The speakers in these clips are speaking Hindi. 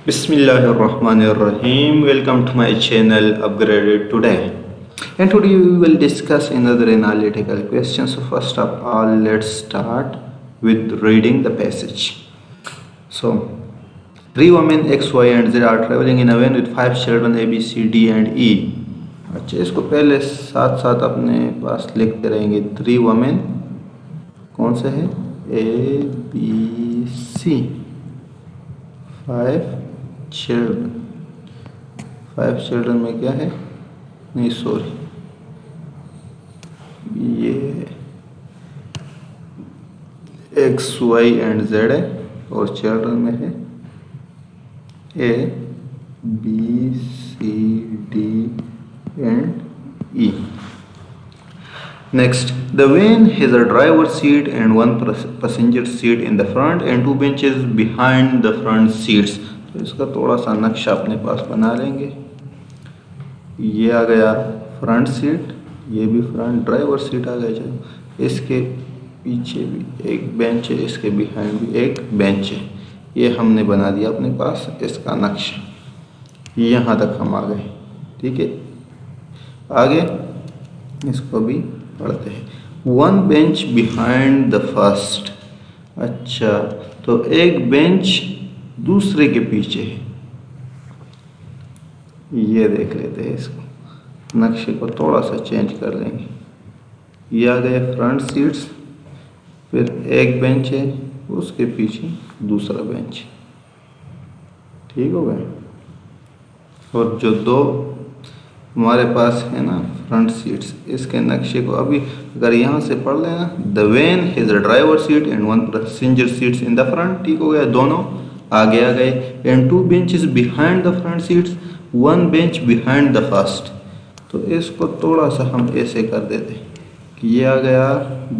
Bismillahirrahmanirrahim. Welcome to my channel Upgraded Today. And today we will discuss another analytical question. So first of all, let's start with reading the passage. So three women X, Y and Z are traveling in a van with five children A, B, C, D and E. अच्छा, इसको पहले साथ साथ अपने पास लिखते रहेंगे. थ्री वमेन कौन से है? A, B, C. Five children में क्या है? नहीं सॉरी, ये एक्स वाई एंड जेड है और चिल्ड्रन में है A B C D and E. Next, the van has a driver seat and one passenger seat in the front and two benches behind the front seats. तो इसका थोड़ा सा नक्शा अपने पास बना लेंगे. ये आ गया फ्रंट सीट, ये भी फ्रंट ड्राइवर सीट आ गया. चलो, इसके पीछे भी एक बेंच है, इसके बिहाइंड भी एक बेंच है. ये हमने बना दिया अपने पास इसका नक्शा. यहाँ तक हम आ गए. ठीक है, आगे इसको भी पढ़ते हैं. One bench behind the first. अच्छा, तो एक बेंच दूसरे के पीछे है. ये देख लेते हैं, इसको नक्शे को थोड़ा सा चेंज कर लेंगे. ये आ गए फ्रंट सीट्स, फिर एक बेंच है, उसके पीछे दूसरा बेंच. ठीक हो गया. और जो दो हमारे पास है ना फ्रंट सीट्स, इसके नक्शे को अभी अगर यहाँ से पढ़ लेना, the van has a driver seat and one passenger seats in the front. ठीक हो गया, दोनों आगे आ गए. And two benches behind the front seats, one bench behind the first. तो इसको थोड़ा सा हम ऐसे कर देते कि ये आ गया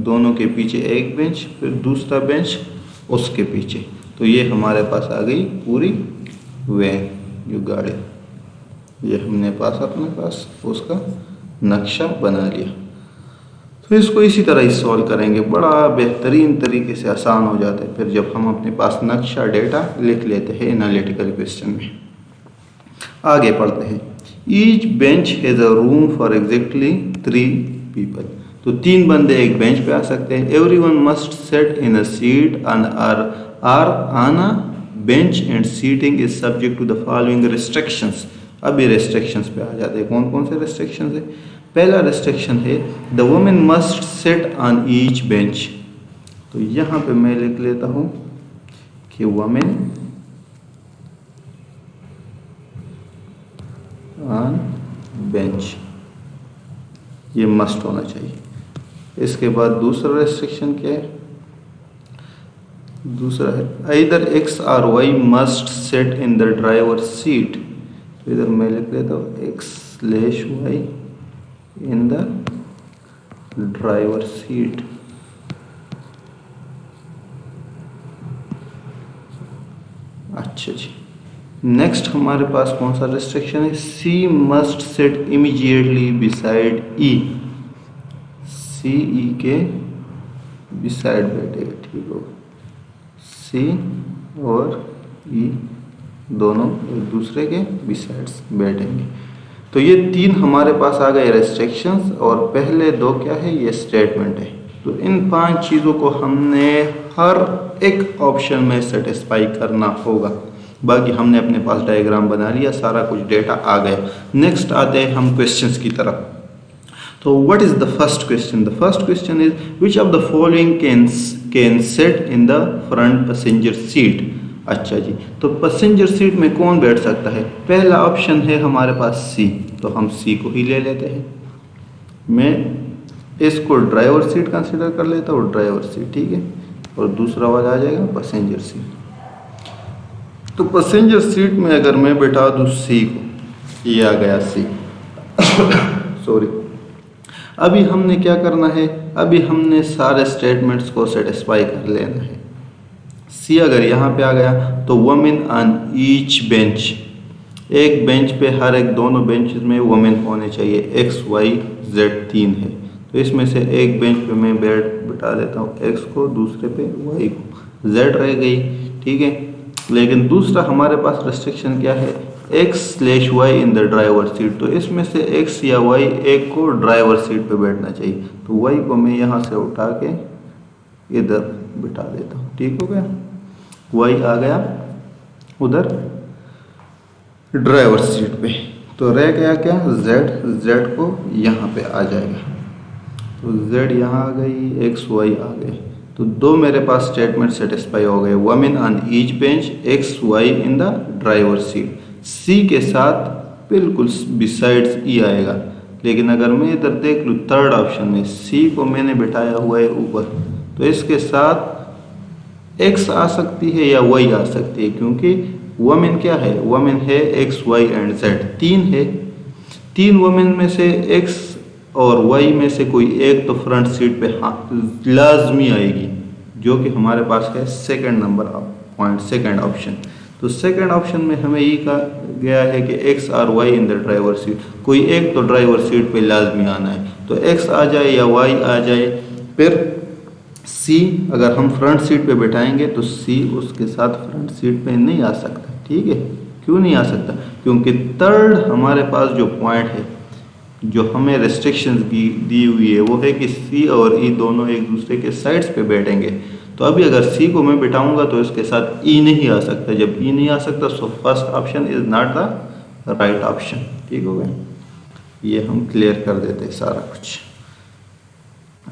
दोनों के पीछे एक बेंच, फिर दूसरा बेंच उसके पीछे. तो ये हमारे पास आ गई पूरी वैन, जो गाड़ी. ये हमने पास अपने पास उसका नक्शा बना लिया. तो इसको इसी तरह ही सॉल्व करेंगे. बड़ा बेहतरीन तरीके से आसान हो जाता है फिर जब हम अपने पास नक्शा डेटा लिख लेते हैं एनालिटिकल क्वेश्चन में. आगे पढ़ते हैं. Each bench has a room for exactly three people. तो तीन बंदे एक बेंच पे आ सकते हैं. Everyone must set in a seat on a bench and seating is subject to the following restrictions. अभी रेस्ट्रिक्शंस पे आ जाते हैं. कौन कौन से रेस्ट्रिक्शंस है? पहला रेस्ट्रिक्शन है the women must sit on each bench. तो यहाँ पे मैं लिख लेता हूँ कि वुमेन ऑन बेंच, ये मस्ट होना चाहिए. इसके बाद दूसरा रेस्ट्रिक्शन क्या है? दूसरा है आइदर एक्स और Y must sit in the driver seat. तो इधर मैं लिख लेता हूँ x/y in the driver seat. अच्छा जी. नेक्स्ट हमारे पास कौन सा रेस्ट्रिक्शन है? C must sit immediately beside E. C E के बिसाइड बैठेगा. ठीक होगा. C और E दोनों एक दूसरे के बिसाइड्स बैठेंगे. तो ये तीन हमारे पास आ गए रेस्ट्रिक्शंस, और पहले दो क्या है? ये स्टेटमेंट है. तो इन पांच चीज़ों को हमने हर एक ऑप्शन में सेटिस्फाई करना होगा. बाकी हमने अपने पास डायग्राम बना लिया, सारा कुछ डेटा आ गया. नेक्स्ट आते हैं हम क्वेश्चंस की तरफ. तो what is the first question? The first question is which of the following can sit in the front passenger seat. अच्छा जी, तो पैसेंजर सीट में कौन बैठ सकता है? पहला ऑप्शन है हमारे पास सी, तो हम सी को ही ले लेते हैं. मैं इसको ड्राइवर सीट कंसीडर कर लेता हूँ, ड्राइवर सीट. ठीक है, और दूसरा वाला आ जाएगा पैसेंजर सीट. तो पैसेंजर सीट में अगर मैं बैठा दूँ सी को, ये आ गया सी. सॉरी. अभी हमने क्या करना है? अभी हमने सारे स्टेटमेंट्स को सेटिस्फाई कर लेना है. सी अगर यहाँ पे आ गया तो वुमेन ऑन ईच बेंच, एक बेंच पे हर एक दोनों बेंचेस में वुमेन होने चाहिए. एक्स वाई जेड तीन है, तो इसमें से एक बेंच पे मैं बैठा देता हूँ एक्स को, दूसरे पे वाई को. जेड रह गई. ठीक है, लेकिन दूसरा हमारे पास रेस्ट्रिक्शन क्या है, x/y in the driver seat. तो इसमें से x या y एक को ड्राइवर सीट पे बैठना चाहिए, तो y को मैं यहाँ से उठा के इधर बिठा देता हूँ। ठीक हो गया, y आ गया उधर ड्राइवर सीट पे। तो रह गया क्या, z को यहाँ पे आ जाएगा, तो z यहाँ आ गई, x y आ गए। तो दो मेरे पास स्टेटमेंट सेटिस्फाई हो गए, women on each bench, x y in the driver seat. c के साथ बिल्कुल बिसाइड्स e आएगा, लेकिन अगर मैं इधर देख लूँ थर्ड ऑप्शन में c को मैंने बिठाया हुआ है ऊपर, तो इसके साथ x आ सकती है या y आ सकती है, क्योंकि वमेन क्या है, वमेन है x y एंड z, तीन है। तीन वमेन में से x और y में से कोई एक तो फ्रंट सीट पे लाजमी आएगी, जो कि हमारे पास है second number point, second option. तो सेकंड ऑप्शन में हमें ये कहा गया है कि x और y in the driver seat, कोई एक तो ड्राइवर सीट पे लाजमी आना है, तो x आ जाए या y आ जाए। फिर c अगर हम फ्रंट सीट पे बैठाएंगे तो c उसके साथ फ्रंट सीट पे नहीं आ सकता। ठीक है, क्यों नहीं आ सकता, क्योंकि थर्ड हमारे पास जो पॉइंट है, जो हमें रेस्ट्रिक्शंस दी हुई है, वो है कि c और e दोनों एक दूसरे के साइड्स पे बैठेंगे। तो अभी अगर c को मैं बिठाऊंगा तो इसके साथ e नहीं आ सकता, जब e नहीं आ सकता so first option is not the right option. ठीक हो गया, ये हम क्लियर कर देते हैं सारा कुछ।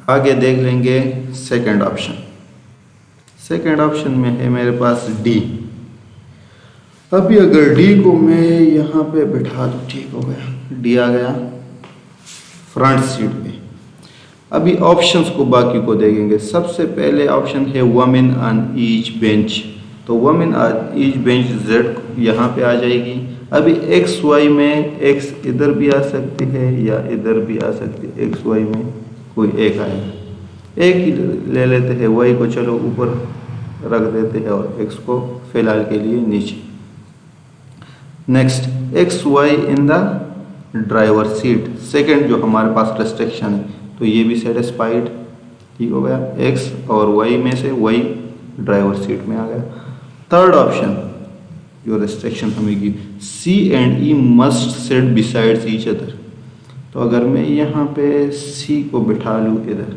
आगे देख लेंगे सेकंड ऑप्शन। सेकंड ऑप्शन में है मेरे पास d। अभी अगर d को मैं यहाँ पे बिठा दूँ, ठीक हो गया, d आ गया फ्रंट सीट पे। अभी ऑप्शंस को बाकी को देखेंगे। सबसे पहले ऑप्शन है वमेन ऑन ईच बेंच, तो women on each bench z यहाँ पे आ जाएगी। अभी x y में x इधर भी आ सकती है या इधर भी आ सकती है, x y में कोई एक आएगा, एक ही ले लेते हैं, y को चलो ऊपर रख देते हैं और x को फिलहाल के लिए नीचे। Next x y in the driver seat, second जो हमारे पास रेस्ट्रिक्शन है, तो ये भी सेटिस्फाइड। ठीक हो गया, x और y में से y ड्राइवर सीट में आ गया। थर्ड ऑप्शन जो रेस्ट्रिक्शन हमें की, c and e must sit besides each other. तो अगर मैं यहाँ पे c को बिठा लूँ इधर,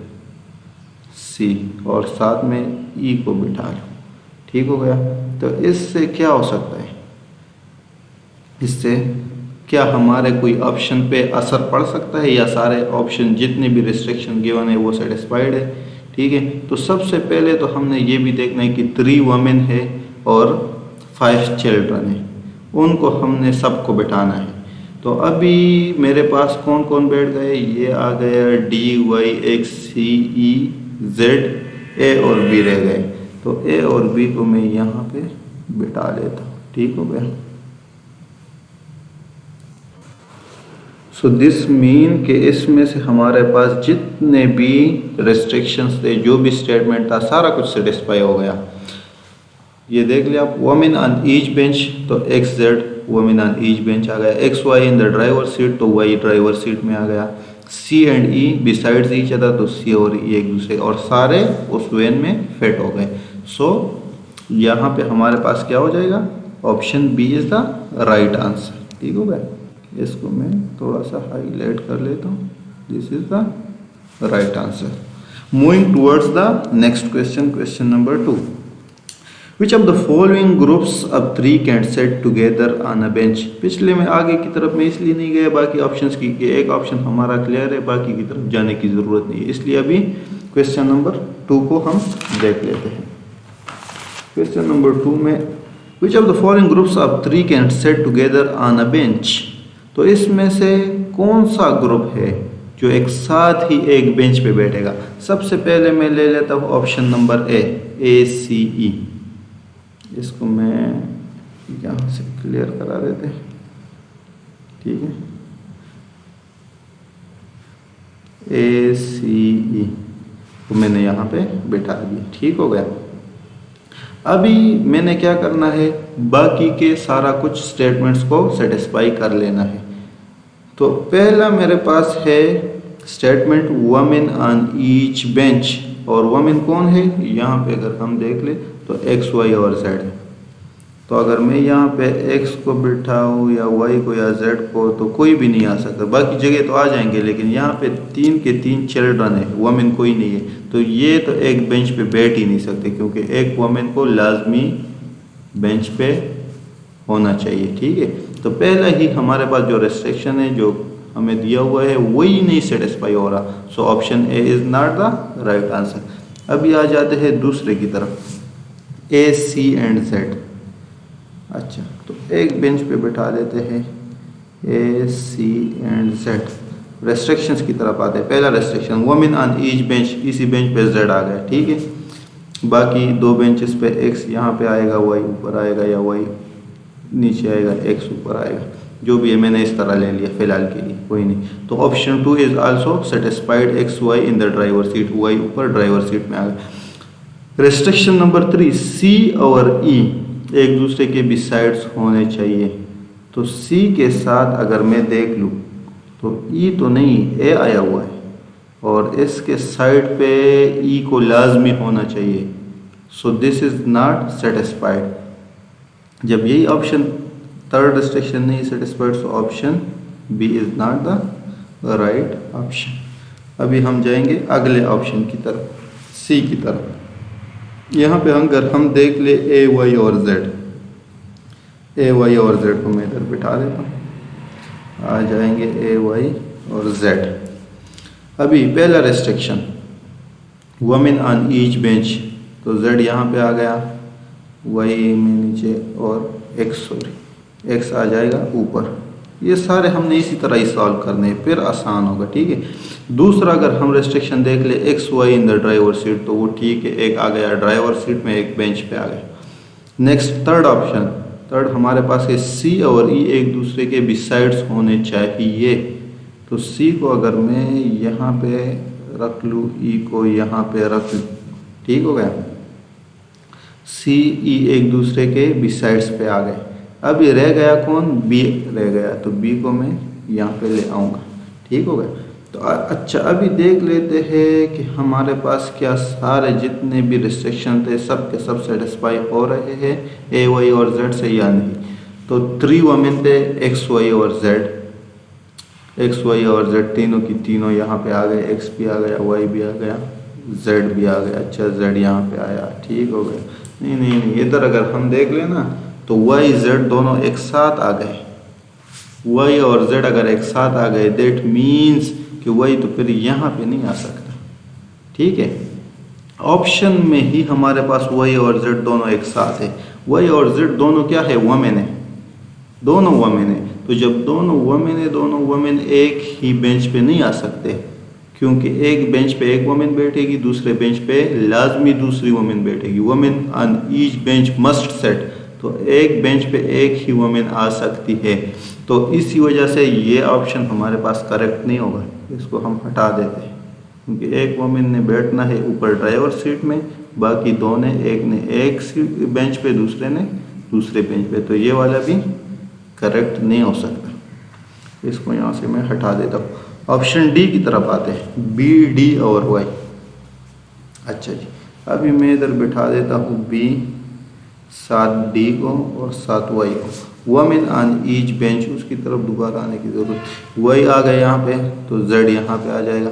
c और साथ में e को बिठा लूँ, ठीक हो गया, तो इससे क्या हो सकता है, इससे क्या हमारे कोई ऑप्शन पे असर पड़ सकता है या सारे ऑप्शन जितने भी रिस्ट्रिक्शन गिवन है वो सेटिस्फाइड है। ठीक है, तो सबसे पहले तो हमने ये भी देखना है कि 3 वमेन है और 5 चिल्ड्रन है, उनको हमने सबको बिठाना है। तो अभी मेरे पास कौन कौन बैठ गए, ये आ गया d y x c e z, a और b रह गए। तो a और b को मैं यहाँ पे बिठा लेता हूँ। ठीक हो गया, सो दिस मीन कि इसमें से हमारे पास जितने भी रेस्ट्रिक्शंस थे, जो भी स्टेटमेंट था, सारा कुछ सेटिस्फाई हो गया। ये देख लिया आप, वमेन ऑन ईच बेंच, तो X Z women on each bench आ गया। X Y in the driver seat, तो वाई ड्राइवर सीट में आ गया। C and E besides each other, तो सी और ई एक दूसरे, और सारे उस वेन में फिट हो गए। सो यहाँ पे हमारे पास क्या हो जाएगा, option B is the right answer. ठीक हो गया, इसको मैं थोड़ा सा हाईलाइट कर लेता हूँ, this is the right answer. Moving towards the next question, question number 2। Which of the following groups of 3 can set together on a bench. पिछले में आगे की तरफ में इसलिए नहीं गया बाकी ऑप्शंस की कि एक ऑप्शन हमारा क्लियर है, बाकी की तरफ जाने की जरूरत नहीं है, इसलिए अभी क्वेश्चन नंबर 2 को हम देख लेते हैं। क्वेश्चन नंबर 2 में विच of the following groups of 3 can set together on a bench, तो इसमें से कौन सा ग्रुप है जो एक साथ ही एक बेंच पे बैठेगा। सबसे पहले मैं ले लेता हूँ ऑप्शन नंबर ए सी ई, इसको मैं यहाँ से क्लियर करा देते हैं। ठीक है, ए सी ई को मैंने यहाँ पे बैठा दिया। ठीक हो गया, अभी मैंने क्या करना है, बाकी के सारा कुछ स्टेटमेंट्स को सेटिस्फाई कर लेना है। तो पहला मेरे पास है statement women on each bench, और वमेन कौन है, यहाँ पे अगर हम देख ले तो एक्स वाई और जेड है। तो अगर मैं यहाँ पे x को बिठाऊँ या y को या z को तो कोई भी नहीं आ सकता, बाकी जगह तो आ जाएंगे, लेकिन यहाँ पे 3 के 3 चिल्ड्रन है, वमेन कोई नहीं है, तो ये तो एक बेंच पे बैठ ही नहीं सकते, क्योंकि एक वमेन को लाजमी बेंच पे होना चाहिए। ठीक है, तो पहला ही हमारे पास जो रेस्ट्रिक्शन है जो हमें दिया हुआ है वही नहीं सेटिस्फाई हो रहा, so option A is not the right answer. अभी आ जाते हैं दूसरे की तरफ, ए सी एंड जेड। अच्छा, तो एक बेंच पे बैठा देते हैं ए सी एंड जेड। रेस्ट्रिक्शंस की तरफ आते हैं। पहला restriction, women on each bench, इसी बेंच पे जेड आ गया। ठीक है, बाकी दो बेंचेस पे एक्स यहाँ पे आएगा, वाई ऊपर आएगा, या वाई नीचे आएगा, एक्स ऊपर आएगा, जो भी है मैंने इस तरह ले लिया फिलहाल के लिए, कोई नहीं। तो option 2 is also satisfied, X Y in the driver seat, Y ऊपर ड्राइवर सीट में आ गया। रेस्ट्रिक्शन नंबर 3, सी और ई एक दूसरे के बिसाइड्स होने चाहिए। तो सी के साथ अगर मैं देख लूँ तो ई तो नहीं, ए आया हुआ है, और इसके साइड पे ई को लाजमी होना चाहिए, so this is not satisfied. जब यही ऑप्शन थर्ड रेस्ट्रिक्शन नहीं satisfied, so option B is not the right option. अभी हम जाएंगे अगले ऑप्शन की तरफ, सी की तरफ। यहाँ पे अगर हम देख ले ए वाई और जेड, ए वाई और जेड को मैं इधर बिठा देता हूँ, आ जाएंगे ए वाई और जेड। अभी पहला restriction, women on each bench, तो जेड यहाँ पे आ गया, वाई में नीचे, और एक्स आ जाएगा ऊपर। ये सारे हमने इसी तरह ही सॉल्व करने हैं, फिर आसान होगा। ठीक है, दूसरा अगर हम रेस्ट्रिक्शन देख ले X Y in the driver seat, तो वो ठीक है, एक आ गया ड्राइवर सीट में, एक बेंच पे आ गया। नेक्स्ट थर्ड ऑप्शन, थर्ड हमारे पास है सी और ई एक दूसरे के बिसाइड्स होने चाहिए। तो सी को अगर मैं यहाँ पे रख लूँ, ई को यहाँ पे रख लूँ, ठीक हो गया, सी ई एक दूसरे के बिसाइड्स पे आ गए। अब ये रह गया कौन, बी रह गया, तो बी को मैं यहाँ पे ले आऊँगा। ठीक हो गया। तो अच्छा, अभी देख लेते हैं कि हमारे पास क्या सारे जितने भी रिस्ट्रिक्शन थे सब के सब सेटिस्फाई हो रहे हैं ए वाई और जेड से या नहीं। तो 3 वुमेन थे, एक्स वाई और जेड, एक्स वाई और जेड तीनों की तीनों यहाँ पे आ गए, एक्स भी आ गया, वाई भी आ गया, जेड भी आ गया। अच्छा, जेड यहाँ पे आया, ठीक हो गया। नहीं, इधर अगर हम देख लेना तो वाई जेड दोनों एक साथ आ गए, वाई और जेड अगर एक साथ आ गए दैट मीन्स कि वाई तो फिर यहाँ पे नहीं आ सकता। ठीक है, ऑप्शन में ही हमारे पास वाई और जेड दोनों एक साथ है। वाई और जेड दोनों क्या है, वुमेन है, दोनों वुमेन है। तो जब दोनों वुमेन है, दोनों वुमेन एक ही बेंच पे नहीं आ सकते, क्योंकि एक बेंच पे एक वुमेन बैठेगी, दूसरे बेंच पे लाजमी दूसरी वुमेन बैठेगी। Women on each bench must set, तो एक बेंच पे एक ही वुमेन आ सकती है। तो इसी वजह से ये ऑप्शन हमारे पास करेक्ट नहीं होगा, इसको हम हटा देते हैं, क्योंकि एक वुमेन ने बैठना है ऊपर ड्राइवर सीट में, बाकी दो ने, एक ने एक सीट बेंच पे, दूसरे ने दूसरे बेंच पे, तो ये वाला भी करेक्ट नहीं हो सकता। इसको यहाँ से मैं हटा देता हूँ। ऑप्शन डी की तरफ आते हैं, बी डी और वाई। अच्छा जी, अभी मैं इधर बिठा देता हूँ बी, साथ डी को और साथ वाई को। वुमेन ऑन ईच बेंच, उसकी तरफ दोबारा आने की जरूरत। वाई आ गया यहाँ पे, तो जेड यहाँ पे आ जाएगा,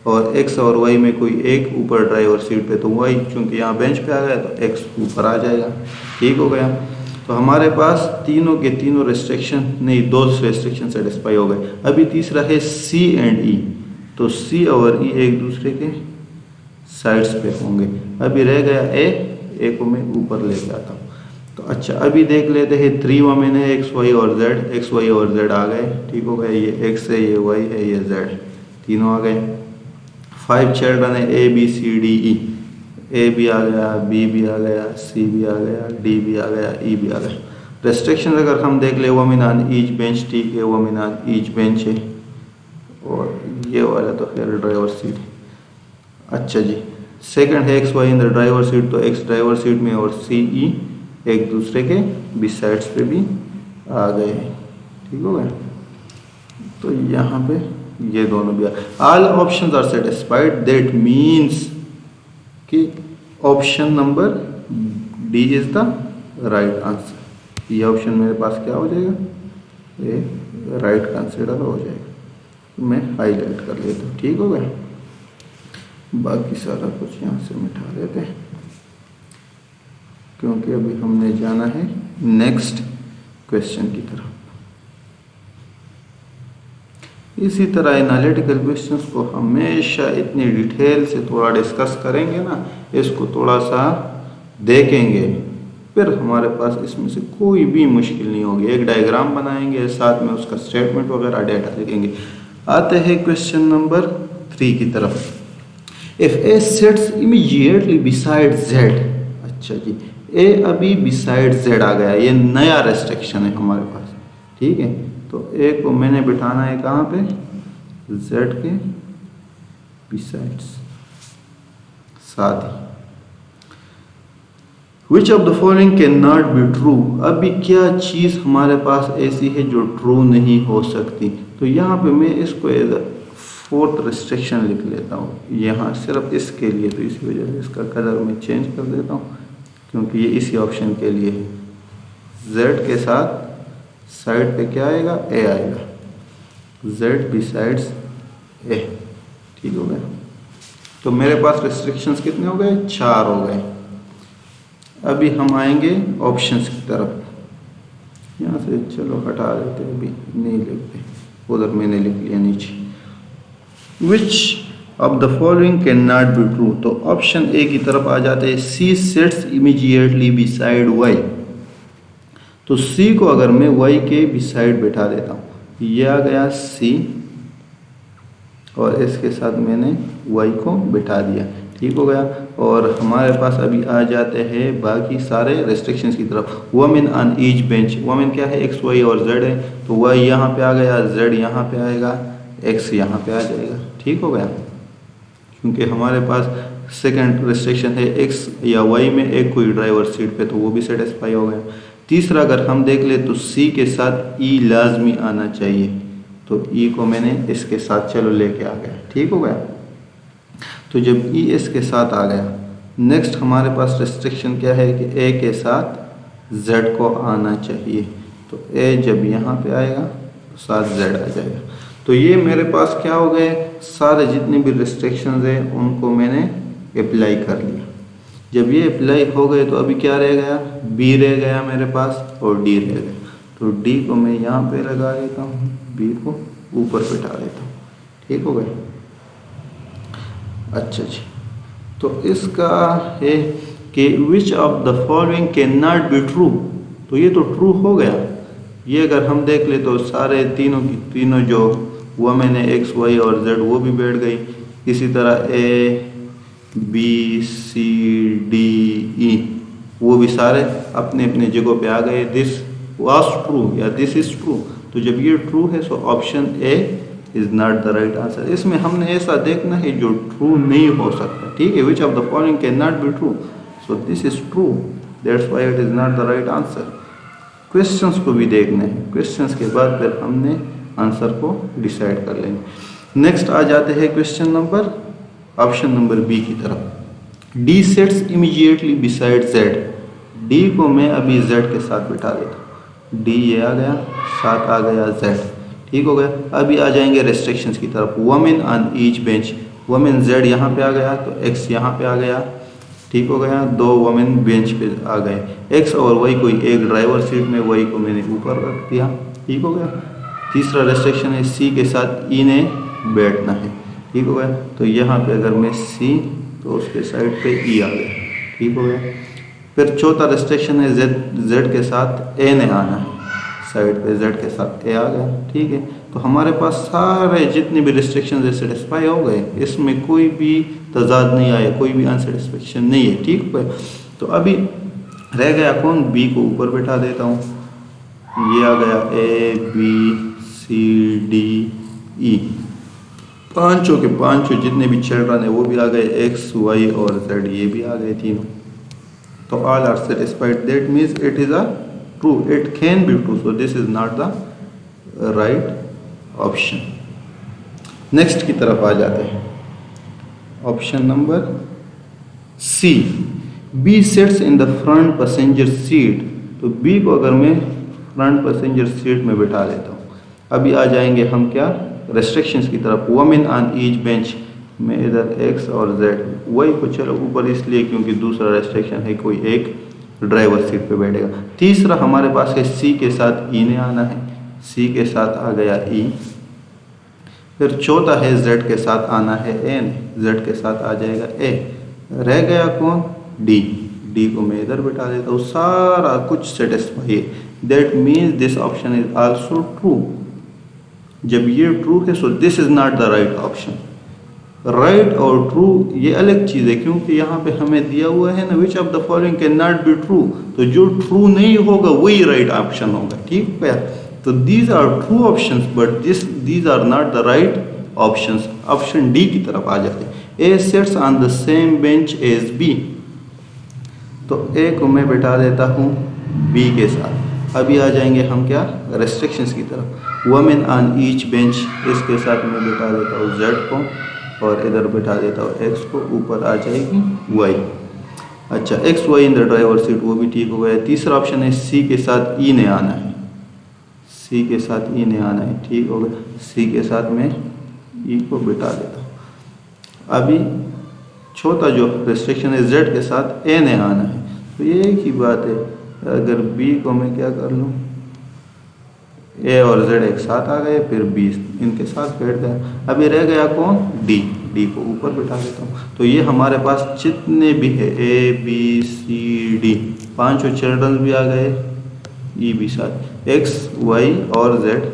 और एक्स और वाई में कोई एक ऊपर ड्राइवर सीट पे, तो वाई चूंकि यहाँ बेंच पे आ गया तो एक्स ऊपर आ जाएगा। ठीक हो गया। तो हमारे पास तीनों के तीनों रेस्ट्रिक्शन नहीं, 2 रेस्ट्रिक्शन सेटिस्फाई हो गए। अभी तीसरा है सी एंड ई, तो सी और ई एक दूसरे के साइड्स पे होंगे। अभी रह गया ए को मैं ऊपर लेके आता हूँ। तो अच्छा, अभी देख लेते हैं 3 वुमेन है, एक्स वाई और जेड, एक्स वाई और जेड आ गए। ठीक हो गया, ये एक्स है, ये वाई है, ये जेड, तीनों आ गए। 5 चिल्ड्रन है, A B C D E, ए भी आ गया, बी भी आ गया, सी भी आ गया, डी भी आ गया, ई भी आ गया। रेस्ट्रिक्शन अगर हम देख ले, वुमेन ऑन ईच बेंच, ठीक है, वुमेन ऑन ईच बेंच है, और ये वाला तो फिर ड्राइवर सीट। अच्छा जी, सेकंड है X Y in the driver seat, तो एक्स ड्राइवर सीट में और सी ई एक दूसरे के बिसाइड्स पे भी आ गए। ठीक हो गया। तो यहाँ पे ये दोनों भी all options are satisfied, that means कि option number D is the right answer. ये ऑप्शन मेरे पास क्या हो जाएगा, ये राइट कंसिडर हो जाएगा। मैं हाईलाइट कर लेता हूँ, ठीक हो गया। बाकी सारा कुछ यहाँ से मिटा देते हैं, क्योंकि अभी हमने जाना है नेक्स्ट क्वेश्चन की तरफ। इसी तरह एनालिटिकल क्वेश्चंस को हमेशा इतनी डिटेल से थोड़ा डिस्कस करेंगे ना, इसको थोड़ा सा देखेंगे, फिर हमारे पास इसमें से कोई भी मुश्किल नहीं होगी। एक डायग्राम बनाएंगे, साथ में उसका स्टेटमेंट वगैरह डेटा लिखेंगे। आते हैं क्वेश्चन नंबर 3 की तरफ। If A sits immediately beside Z, अच्छा जी, ए अभी बिसाइड जेड आ गया, ये नया रेस्ट्रिक्शन है हमारे पास, ठीक है। तो ए को मैंने बिठाना है कहाँ पे, जेड के बिसाइड्स, साथ ही। Which of the following can not be true, अभी क्या चीज हमारे पास ऐसी है जो ट्रू नहीं हो सकती। तो यहाँ पे मैं इसको एज अ 4th रिस्ट्रिक्शन लिख लेता हूँ, यहाँ सिर्फ इसके लिए। तो इसी वजह से इसका कलर मैं चेंज कर देता हूँ, क्योंकि ये इसी ऑप्शन के लिए है। जेड के साथ साइड पे क्या आएगा, ए आएगा, जेड बिसाइड्स ए, ठीक हो गया। तो मेरे पास रिस्ट्रिक्शंस कितने हो गए, 4 हो गए। अभी हम आएंगे ऑप्शंस की तरफ। यहाँ से चलो हटा देते, अभी नहीं लिखते, उधर मैंने लिख लिया नीचे। Which of the following can not be true, तो ऑप्शन ए की तरफ आ जाते हैं। C sits immediately beside Y, तो सी को अगर मैं वाई के बिसाइड बैठा देता हूँ, ये आ गया सी, और इसके साथ मैंने वाई को बिठा दिया, ठीक हो गया। और हमारे पास अभी आ जाते हैं बाकी सारे रेस्ट्रिक्शंस की तरफ। Women on each bench, women क्या है, एक्स वाई और जेड है, तो वाई यहाँ पे आ गया, जेड यहाँ पे आएगा, एक्स यहाँ पे आ जाएगा, ठीक हो गया। क्योंकि हमारे पास सेकंड रेस्ट्रिक्शन है एक्स या वाई में एक कोई ड्राइवर सीट पे, तो वो भी सेटिस्फाई हो गया। तीसरा अगर हम देख ले तो सी के साथ ई लाजमी आना चाहिए, तो ई को मैंने इसके साथ चलो लेके आ गया, ठीक हो गया। तो जब ई इसके साथ आ गया, नेक्स्ट हमारे पास रेस्ट्रिक्शन क्या है कि ए के साथ जेड को आना चाहिए, तो ए जब यहाँ पे आएगा तो साथ जेड आ जाएगा। तो ये मेरे पास क्या हो गए, सारे जितने भी रेस्ट्रिक्शंस हैं उनको मैंने अप्लाई कर लिया। जब ये अप्लाई हो गए तो अभी क्या रह गया, बी रह गया मेरे पास और डी रह गया। तो डी को मैं यहाँ पे लगा देता हूँ, बी को ऊपर बिठा देता हूँ, ठीक हो गया। अच्छा जी, तो इसका है कि विच of the following can not be true, तो ये तो ट्रू हो गया। ये अगर हम देख ले तो सारे तीनों की तीनों जो वुमेन है एक्स वाई और जेड वो भी बैठ गई। इसी तरह ए बी सी डी ई वो भी सारे अपने अपने जगह पे आ गए। दिस वाज ट्रू या दिस इज ट्रू, तो जब ये ट्रू है so option A is not the right answer. इसमें हमने ऐसा देखना है जो ट्रू नहीं हो सकता, ठीक है। विच of the following can not be true, so this is true, that's why it is not the right answer. Questions को भी देखना है, क्वेश्चंस के बाद फिर हमने आंसर को डिसाइड कर लेंगे। नेक्स्ट आ जाते हैं question number, option number B की तरफ। D sets immediately beside Z, D को मैं अभी जेड के साथ बिठा देता हूँ, डी ये आ गया, साथ आ गया जेड, ठीक हो गया। अभी आ जाएंगे रेस्ट्रिक्शंस की तरफ। Women on each bench, women Z यहाँ पे आ गया तो एक्स यहाँ पे आ गया, ठीक हो गया। दो वुमेन बेंच पे आ गए, एक्स और वाई कोई एक ड्राइवर सीट में, वाई को मैंने ऊपर रख दिया, ठीक हो गया। तीसरा रेस्ट्रिक्शन है सी के साथ ई ने बैठना है, ठीक हो गया। तो यहाँ पे अगर मैं सी तो उसके साइड पे ई आ गया, ठीक हो गया। फिर चौथा रेस्ट्रिक्शन है जेड के साथ ए ने आना है, साइड पे जेड के साथ ए आ गया, ठीक है। तो हमारे पास सारे जितने भी रिस्ट्रिक्शन सेटिस्फाई हो गए, इसमें कोई भी तजाद नहीं आया, कोई भी अनसेटिस्फेक्शन नहीं है, ठीक है। तो अभी रह गया कौन, बी को ऊपर बैठा देता हूँ, ये आ गया ए बी सी डी ई, पांचों के पांचों जितने भी चिल्ड्रन है वो भी आ गए, एक्स वाई और जेड ये भी आ गए तीनों। तो all are satisfied, that means it is a true, it can be true, so this is not the right option. Next की तरफ आ जाते हैं, option number C. B sits in the front passenger seat, तो बी को अगर मैं फ्रंट पैसेंजर सीट में बिठा लेता हूँ, अभी आ जाएंगे हम क्या रेस्ट्रिक्शंस की तरफ। वुमेन ऑन ईच बेंच में इधर एक्स और जेड, वही को चलो ऊपर इसलिए क्योंकि दूसरा रेस्ट्रिक्शन है कोई एक ड्राइवर सीट पे बैठेगा। तीसरा हमारे पास है सी के साथ ई ने आना है, सी के साथ आ गया ई। फिर चौथा है जेड के साथ आना है ए ने, जेड के साथ आ जाएगा ए। रह गया कौन डी, डी को मैं इधर बिठा देता हूँ। सारा कुछ सेटिस्फाई है, that means this option is also true. जब ये ट्रू है सो this is not the right option. Right और ट्रू ये अलग चीज़ है, क्योंकि यहाँ पे हमें दिया हुआ है ना विच of the following can not be true, तो जो ट्रू नहीं होगा वही राइट ऑप्शन होगा। ठीक है, तो these are true options but these are not the right options. Option D की तरफ आ जाते हैं। A sits on the same bench as B, तो ए को मैं बिठा देता हूँ बी के साथ। अभी आ जाएंगे हम क्या रेस्ट्रिक्शंस की तरफ। वुमेन ऑन ईच बेंच, इसके साथ मैं बिठा देता हूँ जेड को और इधर बिठा देता हूँ एक्स को, ऊपर आ जाएगी वाई। अच्छा, X Y in the driver seat, वो भी ठीक हो गया। तीसरा ऑप्शन है सी के साथ ई ने आना है, सी के साथ ई ने आना है, ठीक हो गया। सी के साथ मैं ई को बिठा देता हूँ। अभी चौथा जो रेस्ट्रिक्शन है जेड के साथ ए ने आना है, तो ये एक ही बात है। अगर बी को मैं क्या कर लूँ, ए और जेड एक साथ आ गए, फिर बी इनके साथ बैठ गया। अभी रह गया कौन डी, डी को ऊपर बिठा देता हूँ। तो ये हमारे पास जितने भी है ए बी सी डी, पांचों चिल्ड्रंस भी आ गए, ई भी साथ, एक्स वाई और जेड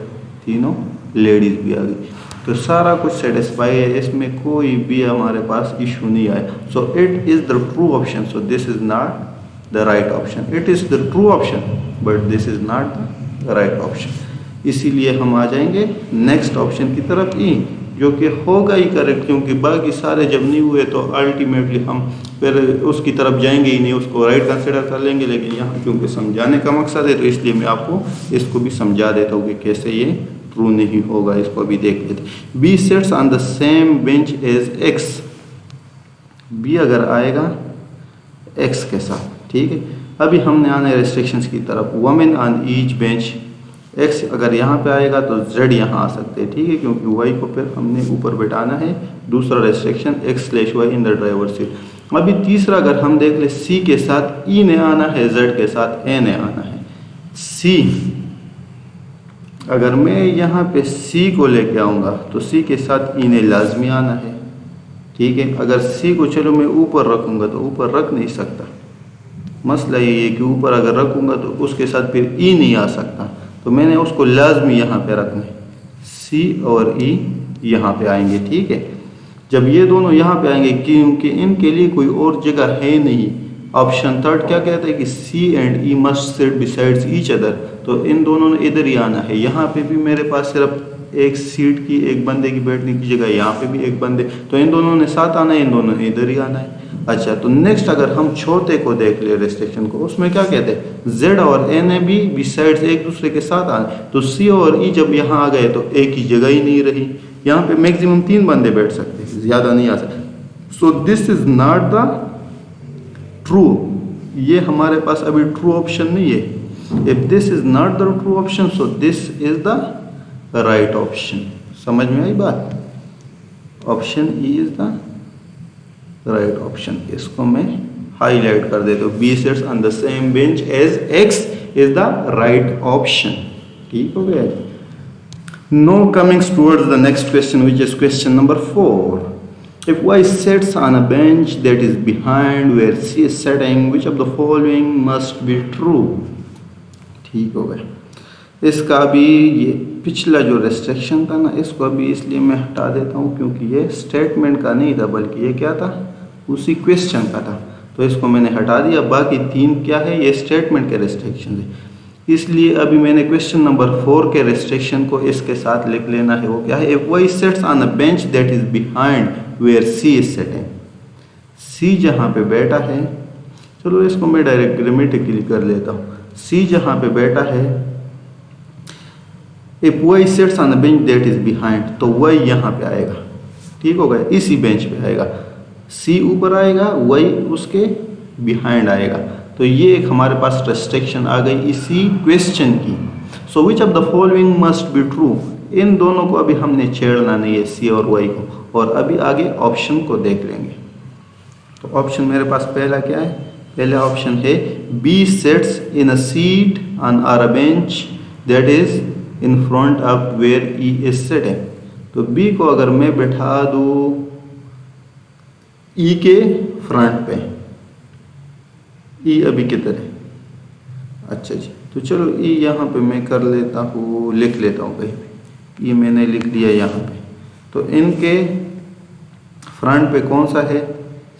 तीनों लेडीज भी आ गई। तो सारा कुछ सेटिस्फाई है, इसमें कोई भी हमारे पास इशू नहीं आया। So it is the true option, so this is not the right option. It is the true option but this is not the right option. इसीलिए हम आ जाएंगे नेक्स्ट ऑप्शन की तरफ ई, जो कि होगा ही करेक्ट, क्योंकि बाकी सारे जब नहीं हुए तो अल्टीमेटली हम फिर उसकी तरफ जाएंगे ही नहीं, उसको राइट कंसिडर कर लेंगे। लेकिन यहाँ क्योंकि समझाने का मकसद है तो इसलिए मैं आपको इसको भी समझा देता हूँ कि कैसे ये ट्रू नहीं होगा। इसको भी देख लेते। B sits on the same bench as X, B अगर आएगा एक्स के साथ, ठीक है। अभी हमने आना है रेस्ट्रिक्शंस की तरफ। Women on each bench, x अगर यहाँ पे आएगा तो जेड यहाँ आ सकते हैं, ठीक है, क्योंकि वाई को फिर हमने ऊपर बैठाना है। दूसरा restriction x/y in the driver seat. अभी तीसरा अगर हम देख ले, सी के साथ ई ने आना है, जेड के साथ ए ने आना है। सी अगर मैं यहाँ पे सी को लेके आऊँगा तो सी के साथ ई ने लाजमी आना है, ठीक है। अगर सी को चलो मैं ऊपर रखूँगा तो ऊपर रख नहीं सकता, मसला ये है कि ऊपर अगर रखूँगा तो उसके साथ फिर ई नहीं आ सकता, तो मैंने उसको लाजमी यहाँ पे रखना है। सी और ई यहाँ पे आएंगे, ठीक है। जब ये दोनों यहाँ पे आएंगे, क्योंकि इनके लिए कोई और जगह है नहीं। ऑप्शन थर्ड क्या कहता है कि C and E must sit besides each other, तो इन दोनों ने इधर ही आना है। यहाँ पे भी मेरे पास सिर्फ एक सीट की, एक बंदे की बैठने की जगह, यहाँ पे भी एक बंदे, तो इन दोनों ने साथ आना है, इन दोनों ने इधर ही आना है। अच्छा, तो नेक्स्ट अगर हम चौथे को देख ले रेस्ट्रिक्शन को, उसमें क्या कहते हैं, जेड और ए ने भी बिसाइड्स एक दूसरे के साथ आना, तो सी और ई जब यहाँ आ गए तो एक ही जगह ही नहीं रही। यहाँ पे मैक्सिमम 3 बंदे बैठ सकते हैं, ज़्यादा नहीं आ सकते। So this is not the true, ये हमारे पास अभी ट्रू ऑप्शन नहीं है। If this is not the true option so this is the right option. समझ में आई बात? Option E is the right option. इसको मैं हाईलाइट कर देता हूँ। B sits on the same bench as X is the right option, ठीक हो गया। No comings towards the next question which is question number 4। If y sits on a bench that is behind where c is sitting, which of the following must be true? ठीक हो गया। इसका भी ये पिछला जो रेस्ट्रिक्शन था ना, इसको अभी इसलिए मैं हटा देता हूँ क्योंकि ये स्टेटमेंट का नहीं था, बल्कि ये क्या था, उसी क्वेश्चन का था, तो इसको मैंने हटा दिया। बाकी 3 क्या है, ये स्टेटमेंट के रेस्ट्रिक्शन है। इसलिए अभी मैंने क्वेश्चन नंबर 4 के रेस्ट्रिक्शन को इसके साथ लिख लेना है। वो क्या है, if y sits on a bench that is behind where c is sitting, c जहाँ पे बैठा है, चलो इसको मैं डायरेक्ट ग्रामेटिकली कर लेता हूँ। c जहाँ पे बैठा है, if y sits on a bench that is behind, तो y यहाँ पे आएगा, ठीक हो गया, इसी बेंच पे आएगा। c ऊपर आएगा, y उसके बिहाइंड आएगा, तो ये एक हमारे पास रेस्ट्रिक्शन आ गई इसी क्वेश्चन की। So which of the following must be true, इन दोनों को अभी हमने छेड़ना नहीं है, सी और वाई को, और अभी आगे ऑप्शन को देख लेंगे। तो ऑप्शन मेरे पास पहला क्या है, पहला ऑप्शन है B sits in a seat on are a bench that is in front of where E is sitting. तो बी को अगर मैं बैठा दूँ ई के फ्रंट पे, ई अभी किधर है, अच्छा जी, तो चलो ई यहाँ पे मैं कर लेता हूँ, लिख लेता हूँ कहीं पे, ये मैंने लिख दिया यहाँ पे। तो इनके फ्रंट पे कौन सा है,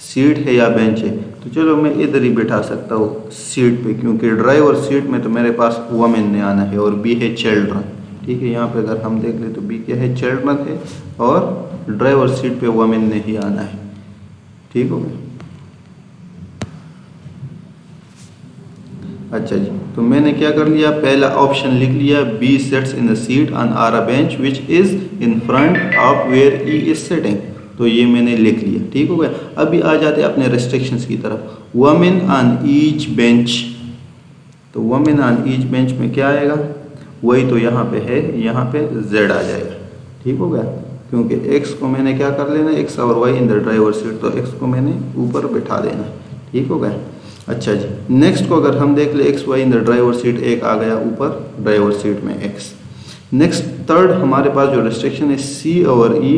सीट है या बेंच है, तो चलो मैं इधर ही बैठा सकता हूँ सीट पे, क्योंकि ड्राइवर सीट में तो मेरे पास वुमेन ने आना है और बी है चिल्ड्रन। ठीक है, यहाँ पे अगर हम देख ले तो बी क्या है, चिल्ड्रन है, और ड्राइवर सीट पे वुमेन ने ही आना है। ठीक हो गया, अच्छा जी, तो मैंने क्या कर लिया, पहला ऑप्शन लिख लिया, B sits in the seat on are a bench which is in front of where E is sitting, तो ये मैंने लिख लिया। ठीक हो गया, अभी आ जाते हैं अपने रेस्ट्रिक्शंस की तरफ। वुमेन ऑन ईच बेंच, तो वुमेन ऑन ईच बेंच में क्या आएगा, वही तो यहाँ पे है, यहाँ पे जेड आ जाएगा। ठीक हो गया, क्योंकि एक्स को मैंने क्या कर लेना, एक्स और Y in the driver seat, तो एक्स को मैंने ऊपर बैठा देना। ठीक हो गया, अच्छा जी, नेक्स्ट को अगर हम देख ले, X Y in the driver seat, एक आ गया ऊपर ड्राइवर सीट में एक्स। नेक्स्ट थर्ड हमारे पास जो रेस्ट्रिक्शन है, सी और ई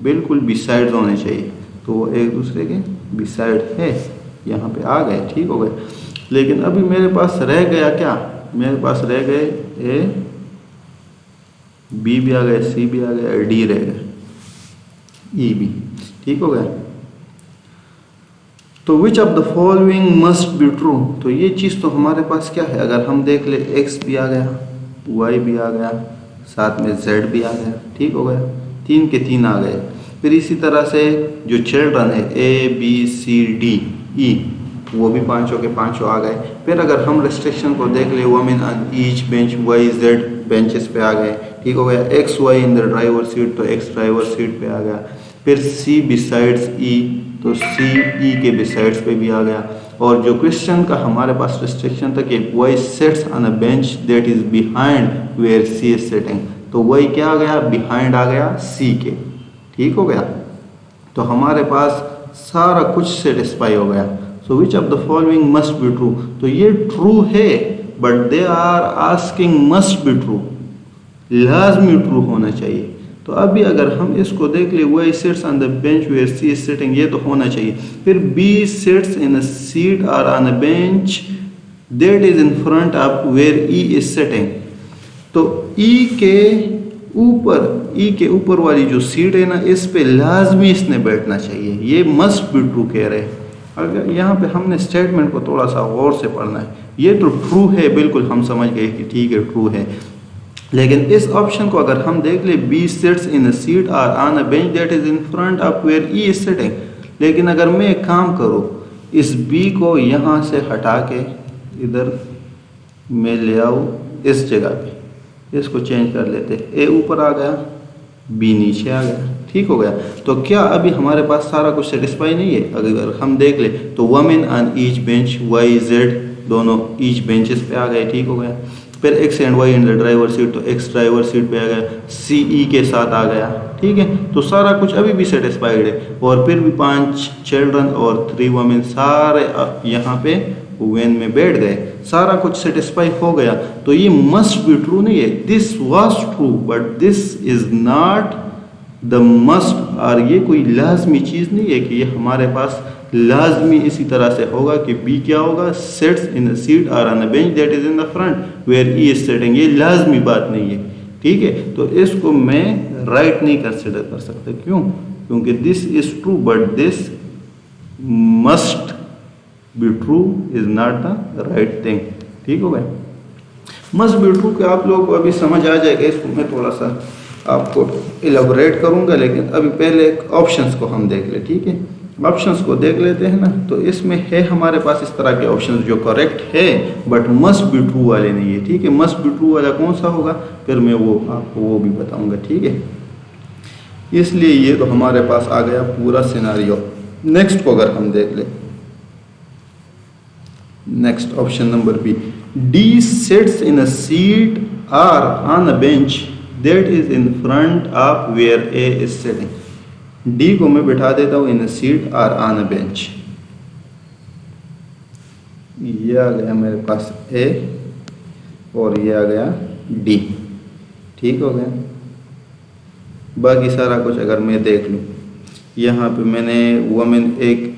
बिल्कुल बिसाइड होने चाहिए, तो वो एक दूसरे के बिसाइड है, यहाँ पे आ गए। ठीक हो गए, लेकिन अभी मेरे पास रह गया क्या, मेरे पास रह गए ए, बी भी आ गया, सी भी आ गया, डी रह गया, ई भी। ठीक हो गया, तो विच of the following must be true, तो ये चीज़ तो हमारे पास क्या है, अगर हम देख ले, एक्स भी आ गया, वाई भी आ गया, साथ में जेड भी आ गया। ठीक हो गया, तीन के तीन आ गए। फिर इसी तरह से जो चिल्ड्रन है, A B C D E, वो भी पांचों के पांचों आ गए। फिर अगर हम रेस्ट्रिक्शन को देख ले, women on each bench, Y Z benches पे आ गए। ठीक हो गया, X Y in the driver seat, तो एक्स ड्राइवर सीट पे आ गया। फिर सी बिसाइड्स ई, तो सी ई के बिसाइड्स पे भी आ गया। और जो क्वेश्चन का हमारे पास रेस्ट्रिक्शन था कि Y sits on a bench that is behind where C is sitting, तो वही क्या आ गया, बिहाइंड आ गया सी के। ठीक हो गया, तो हमारे पास सारा कुछ सेटिस्फाई हो गया। So which of the following must be true, तो ये ट्रू है, but they are asking must be true, लाजमी ट्रू होना चाहिए। तो अभी अगर हम इसको देख ले, Y sits on the bench where C is sitting, ये तो होना चाहिए। फिर B sits in a seat और on a bench that is in front of where E is sitting, तो ई के ऊपर वाली जो सीट है ना, इस पे लाजमी इसने बैठना चाहिए, ये मस्ट बी ट्रू कह रहे हैं। अगर यहाँ पे हमने स्टेटमेंट को थोड़ा सा गौर से पढ़ना है, ये तो ट्रू है, बिल्कुल हम समझ गए कि ठीक है ट्रू है, लेकिन इस ऑप्शन को अगर हम देख ले, B sits in a seat और on a bench that is in front of where E is sitting, लेकिन अगर मैं एक काम करूँ, इस बी को यहाँ से हटा के इधर मैं ले आऊँ इस जगह पे, इसको चेंज कर लेते, ए ऊपर आ गया, बी नीचे आ गया। ठीक हो गया, तो क्या अभी हमारे पास सारा कुछ सेटिस्फाई नहीं है? अगर हम देख ले तो women on each bench, Y Z दोनों ईच बेंचेस पे आ गए। ठीक हो गया, फिर X and Y in the driver seat, तो एक्स ड्राइवर सीट पे आ गया, सी ई के साथ आ गया। ठीक है, तो सारा कुछ अभी भी सेटिस्फाइड है। और फिर भी 5 चिल्ड्रन और 3 वुमेन सारे यहाँ पे वेन में बैठ गए, सारा कुछ सेटिस्फाई हो गया। तो ये मस्ट बी ट्रू नहीं है, this was true but this is not the must, और ये कोई लाजमी चीज़ नहीं है कि ये हमारे पास लाजमी इसी तरह से होगा कि बी क्या होगा, सिट्स इन अ सीट और on a bench that is in the front where E is sitting, ये लाजमी बात नहीं है। ठीक है, तो इसको मैं राइट नहीं कंसिडर कर सकता। क्यों? क्योंकि this is true but this must be true is not the right thing. ठीक हो गया, मस्ट बी ट्रू के आप लोगों को अभी समझ आ जाएगा, इसको मैं थोड़ा सा आपको इलेबोरेट करूंगा, लेकिन अभी पहले ऑप्शंस को हम देख ले। ठीक है, ऑप्शंस को देख लेते हैं ना, तो इसमें है हमारे पास इस तरह के ऑप्शंस जो करेक्ट है बट मस्ट बी ट्रू वाले नहीं है। ठीक है, मस्ट बी ट्रू वाला कौन सा होगा, फिर मैं वो आपको वो भी बताऊंगा। ठीक है, इसलिए ये तो हमारे पास आ गया पूरा सिनारियो। नेक्स्ट को अगर हम देख ले, next option number B, D sits in a seat or on a bench that is in front of where A is sitting. D को मैं बिठा देता हूँ in a seat or on a bench. ये आ गया मेरे पास ए और ये आ गया डी। ठीक हो गया। बाकी सारा कुछ अगर मैं देख लूँ, यहाँ पे मैंने वुमेन एक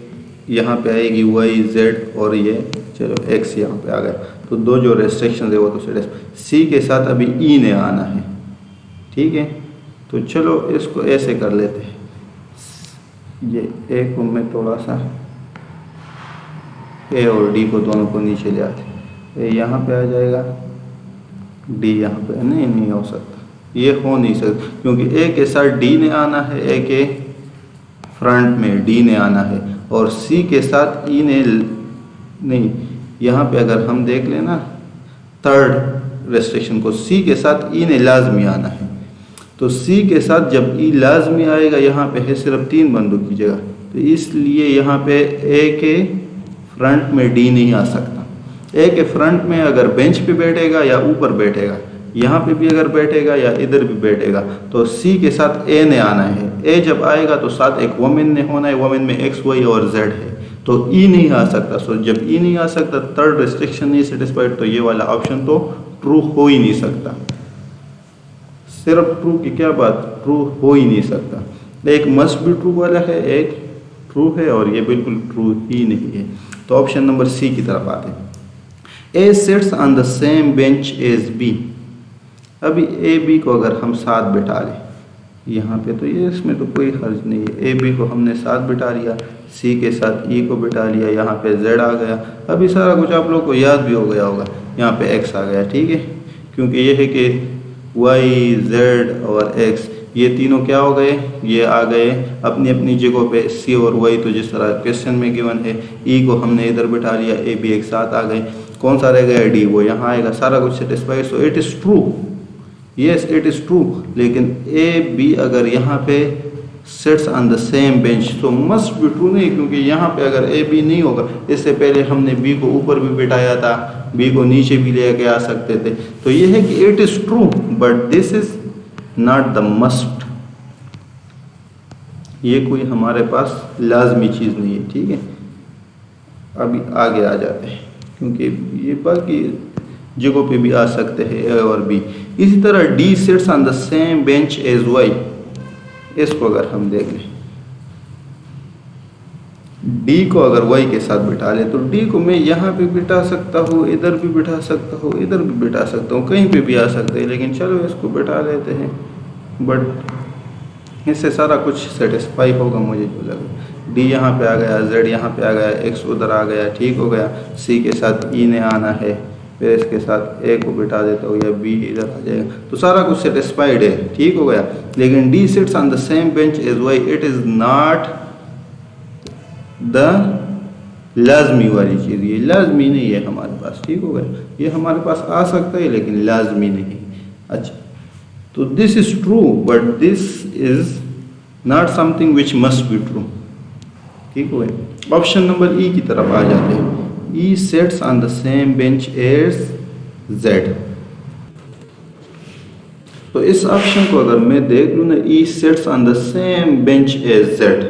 यहाँ पे आएगी वाई जेड और ये चलो एक्स यहाँ पे आ गया, तो दो जो रेस्ट्रिक्शन है वो तो सेटिस्फाई। सी के साथ अभी ई ने आना है। ठीक है, तो चलो इसको ऐसे कर लेते हैं। ये ए को मैं थोड़ा सा ए और डी को दोनों को नीचे ले आते। ए यहाँ पे आ जाएगा, डी यहाँ पे नहीं हो सकता, ये हो नहीं सकता क्योंकि ए के साथ डी ने आना है, ए के फ्रंट में डी ने आना है और सी के साथ ई ने नहीं। यहाँ पे अगर हम देख लेना थर्ड रेस्ट्रिक्शन को, सी के साथ ई ने लाजमी आना है, तो सी के साथ जब ई लाजमी आएगा यहाँ पे है सिर्फ 3 बंदों की जगह, तो इसलिए यहाँ पे ए के फ्रंट में डी नहीं आ सकता। ए के फ्रंट में अगर बेंच पे बैठेगा या ऊपर बैठेगा, यहाँ पे भी अगर बैठेगा या इधर भी बैठेगा, तो सी के साथ ए ने आना है। ए जब आएगा तो साथ एक वुमेन ने होना है, वुमेन में एक्स वाई और जेड है, तो ई नहीं आ सकता। सो जब ई नहीं आ सकता, थर्ड रिस्ट्रिक्शन नहीं सेटिस्फाइड, तो ये वाला ऑप्शन तो ट्रू हो ही नहीं सकता। सिर्फ ट्रू की क्या बात, ट्रू हो ही नहीं सकता। एक मस्ट बी ट्रू वाला है, एक ट्रू है और ये बिल्कुल ट्रू ही नहीं है। तो ऑप्शन नंबर सी की तरफ आते हैं। A sits on the same bench as B. अभी ए बी को अगर हम साथ बिठा लें यहाँ पे, तो ये इसमें तो कोई हर्ज नहीं है। ए बी को हमने साथ बिठा लिया, सी के साथ ई को बिठा लिया, यहाँ पे जेड आ गया। अभी सारा कुछ आप लोग को याद भी हो गया होगा, यहाँ पे एक्स आ गया। ठीक है, क्योंकि ये है कि वाई जेड और एक्स ये तीनों क्या हो गए, ये आ गए अपनी अपनी जगहों पे। सी और वाई तो जिस तरह क्वेश्चन में गिवन है, ई को हमने इधर बिठा लिया, ए बी एक साथ आ गए। कौन सा रह गया, डी, वो यहाँ आएगा। सारा कुछ satisfied, so it is true. Yes it is true. लेकिन ए बी अगर यहाँ पे seats on the same bench तो मस्ट बी ट्रू नहीं, क्योंकि यहाँ पे अगर ए बी नहीं होगा, इससे पहले हमने बी को ऊपर भी बिठाया था, बी को नीचे भी लेके आ सकते थे। तो ये है कि it is true but this is not the must. ये कोई हमारे पास लाजमी चीज़ नहीं है। ठीक है, अभी आगे आ जाते हैं क्योंकि ये बाकी जगहों पे भी आ सकते हैं ए और बी। इसी तरह D sits on the same bench as Y. इसको अगर हम देख लें, डी को अगर वाई के साथ बिठा ले, तो डी को मैं यहाँ पे बिठा सकता हूँ, इधर भी बिठा सकता हूँ, इधर भी बिठा सकता हूँ, कहीं पे भी आ सकते हैं। लेकिन चलो इसको बिठा लेते हैं, बट इससे सारा कुछ सेटिस्फाई होगा मुझे जो लगा। डी यहाँ पे आ गया, जेड यहाँ पे आ गया, एक्स उधर आ गया। ठीक हो गया। सी के साथ ई ने आना है, फिर इसके साथ ए को बिठा देता हूँ या बी इधर आ जाएगा, तो सारा कुछ सेटिस्फाइड है। ठीक हो गया। लेकिन D sits on the same bench as Y, it is not the लाजमी वाली चीज़। ये लाजमी नहीं है हमारे पास। ठीक हो गया। ये हमारे पास आ सकता है लेकिन लाजमी नहीं। अच्छा, तो this is true but this is not something which must be true. ठीक हो गया। ऑप्शन नंबर ई की तरफ आ जाते हैं। E sits on the same bench as Z. तो इस ऑप्शन को अगर मैं देख लूँ ना, E sits on the same bench as Z,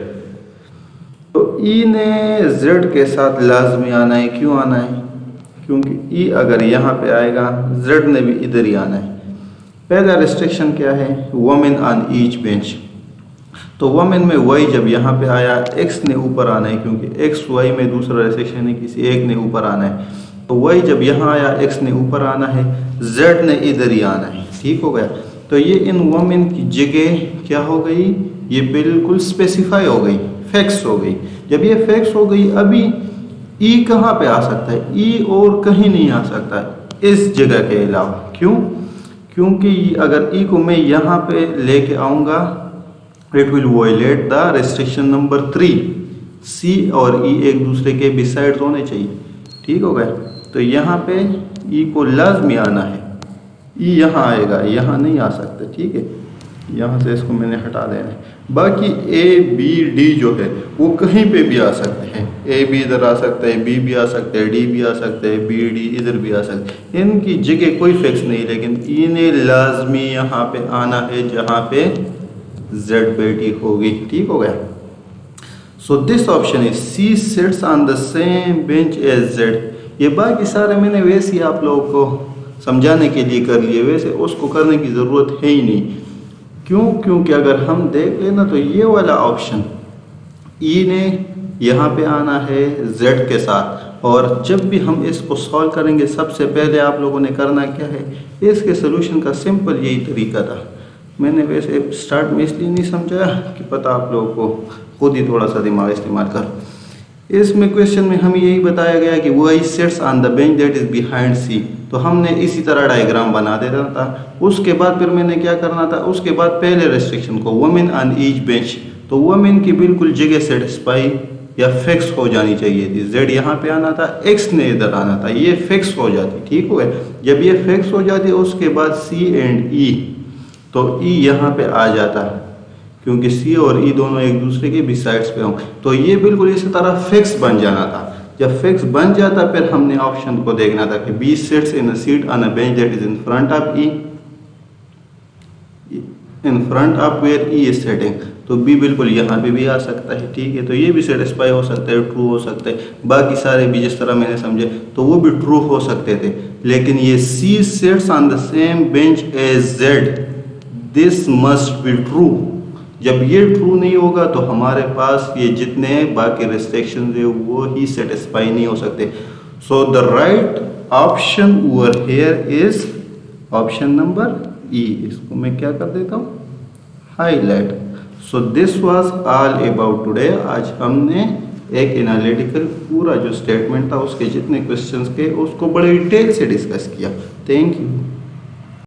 तो ई ने जेड के साथ लाजमी आना है। क्यों आना है? क्योंकि ई अगर यहाँ पे आएगा, जेड ने भी इधर ही आना है। पहला रिस्ट्रिक्शन क्या है? Women on each bench. तो वुमेन में वाई जब यहाँ पे आया, एक्स ने ऊपर आना है, क्योंकि एक्स वाई में दूसरा रिस्ट्रिक्शन है, किसी एक ने ऊपर आना है। तो वाई जब यहाँ आया, एक्स ने ऊपर आना है, जेड ने इधर ही आना है। ठीक हो गया। तो ये इन वुमेन की जगह क्या हो गई? ये बिल्कुल स्पेसिफाई हो गई, फिक्स हो गई। जब ये फिक्स हो गई, अभी ई कहाँ पे आ सकता है? ई और कहीं नहीं आ सकता है इस जगह के अलावा। क्यों? क्योंकि अगर ई को मैं यहाँ पे लेके आऊँगा, it will violate the restriction number 3। सी और ई एक दूसरे के बिसाइड्स होने चाहिए। ठीक हो गया। तो यहाँ पे ई को लाजमी आना है, ई यहाँ आएगा, यहाँ नहीं आ सकता। ठीक है। यहाँ से इसको मैंने हटा देना है। बाकी ए बी डी जो है वो कहीं पे भी आ सकते हैं, ए भी इधर आ सकता है, बी भी आ सकता है, डी भी आ सकता है, बी डी इधर भी आ सकता है, इनकी जगह कोई फिक्स नहीं, लेकिन इन्हें लाजमी यहाँ पे आना है जहाँ पे जेड बैठी होगी। ठीक हो गया। So this option is C sits on the same bench as Z. ये बाकी सारे मैंने वैसे ही आप लोगों को समझाने के लिए कर लिए, वैसे उसको करने की ज़रूरत है ही नहीं। क्यों? क्योंकि अगर हम देख लेना तो ये वाला ऑप्शन ई ने यहाँ पे आना है z के साथ, और जब भी हम इसको सॉल्व करेंगे सबसे पहले आप लोगों ने करना क्या है, इसके सोल्यूशन का सिंपल यही तरीका था। मैंने वैसे स्टार्ट में इसलिए नहीं समझाया कि पता आप लोगों को खुद ही थोड़ा सा दिमाग इस्तेमाल कर। इसमें क्वेश्चन में हमें यही बताया गया कि वही sits on the bench that is behind C, तो हमने इसी तरह डायग्राम बना देना था। उसके बाद फिर मैंने क्या करना था, उसके बाद पहले रेस्ट्रिक्शन को वुमेन ऑन ईच बेंच, तो वुमेन की बिल्कुल जगह सेटिस्फाई या फिक्स हो जानी चाहिए थी। जेड यहाँ पे आना था, एक्स ने इधर आना था, ये फिक्स हो जाती। ठीक हो गया। जब ये फिक्स हो जाती उसके बाद सी एंड ई, तो ई यहाँ पे आ जाता क्योंकि सी और ई दोनों एक दूसरे के भी साइड्स पे हों, तो ये बिल्कुल इसी तरह फिक्स बन जाना था। जब फिक्स बन जाता फिर हमने ऑप्शन को देखना था कि B sits in a seat on a bench that is in front of E, in front of where E is sitting, तो बी बिल्कुल यहाँ पे भी आ सकता है। ठीक है, तो ये भी सेटिस्फाई हो सकता है, ट्रू हो सकता है। बाकी सारे भी जिस तरह मैंने समझे तो वो भी ट्रू हो सकते थे, लेकिन ये C sits on the same bench as Z, this must be true. जब ये ट्रू नहीं होगा तो हमारे पास ये जितने बाकी रिस्ट्रिक्शन है वो ही सेटिस्फाई नहीं हो सकते। So the right option over here is option number ई। इसको मैं क्या कर देता हूँ, highlight. So this was all about today. आज हमने एक एनालिटिकल पूरा जो स्टेटमेंट था उसके जितने क्वेश्चंस के उसको बड़े डिटेल से डिस्कस किया। Thank you.